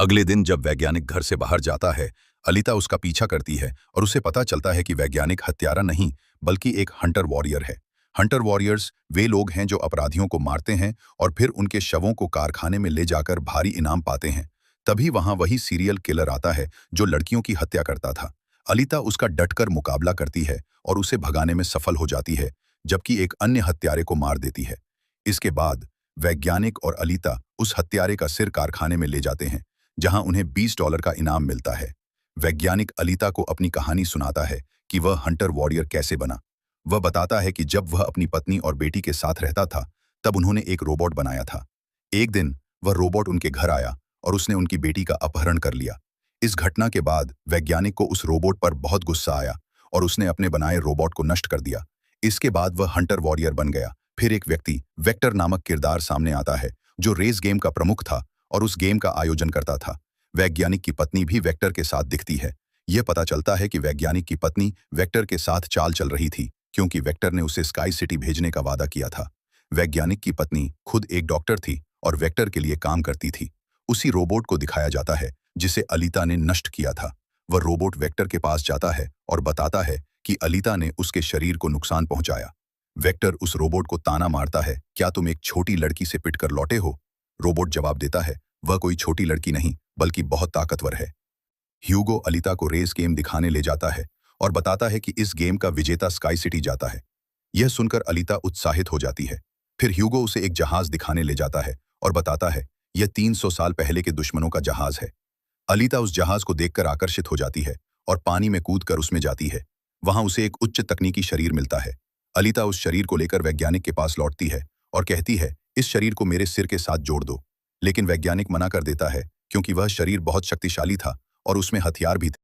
अगले दिन जब वैज्ञानिक घर से बाहर जाता है, अलीता उसका पीछा करती है और उसे पता चलता है कि वैज्ञानिक हत्यारा नहीं बल्कि एक हंटर वॉरियर है। हंटर वॉरियर्स वे लोग हैं जो अपराधियों को मारते हैं और फिर उनके शवों को कारखाने में ले जाकर भारी इनाम पाते हैं। तभी वहां वही सीरियल किलर आता है जो लड़कियों की हत्या करता था। अलीता उसका डटकर मुकाबला करती है और उसे भगाने में सफल हो जाती है, जबकि एक अन्य हत्यारे को मार देती है। इसके बाद वैज्ञानिक और अलीता उस हत्यारे का सिर कारखाने में ले जाते हैं, जहां उन्हें $20 का इनाम मिलता है। वैज्ञानिक अलीता को अपनी कहानी सुनाता है कि वह हंटर वॉरियर कैसे बना। वह बताता है कि जब वह अपनी पत्नी और बेटी के साथ रहता था, तब उन्होंने एक रोबोट बनाया था। एक दिन वह रोबोट उनके घर आया और उसने उनकी बेटी का अपहरण कर लिया। इस घटना के बाद वैज्ञानिक को उस रोबोट पर बहुत गुस्सा आया और उसने अपने बनाए रोबोट को नष्ट कर दिया। इसके बाद वह हंटर वॉरियर बन गया। फिर एक व्यक्ति वेक्टर नामक किरदार सामने आता है, जो रेस गेम का प्रमुख था और उस गेम का आयोजन करता था। वैज्ञानिक की पत्नी भी वेक्टर के साथ दिखती है। यह पता चलता है कि वैज्ञानिक की पत्नी वेक्टर के साथ चाल चल रही थी, क्योंकि वेक्टर ने उसे स्काई सिटी भेजने का वादा किया था। वैज्ञानिक की पत्नी खुद एक डॉक्टर थी और वेक्टर के लिए काम करती थी। उसी रोबोट को दिखाया जाता है जिसे अलीता ने नष्ट किया था। वह रोबोट वेक्टर के पास जाता है और बताता है कि अलीता ने उसके शरीर को नुकसान पहुंचाया। वेक्टर उस रोबोट को ताना मारता है, क्या तुम एक छोटी लड़की से पिटकर लौटे हो? रोबोट जवाब देता है, वह कोई छोटी लड़की नहीं बल्कि बहुत ताकतवर है। ह्यूगो अलीता को रेस गेम दिखाने ले जाता है और बताता है कि इस गेम का विजेता स्काई सिटी जाता है। यह सुनकर अलीता उत्साहित हो जाती है। फिर ह्यूगो उसे एक जहाज दिखाने ले जाता है और बताता है, यह 300 साल पहले के दुश्मनों का जहाज है। अलीता उस जहाज को देखकर आकर्षित हो जाती है और पानी में कूदकर उसमें जाती है। वहां उसे एक उच्च तकनीकी शरीर मिलता है। अलीता उस शरीर को लेकर वैज्ञानिक के पास लौटती है और कहती है, इस शरीर को मेरे सिर के साथ जोड़ दो। लेकिन वैज्ञानिक मना कर देता है, क्योंकि वह शरीर बहुत शक्तिशाली था और उसमें हथियार भी थे।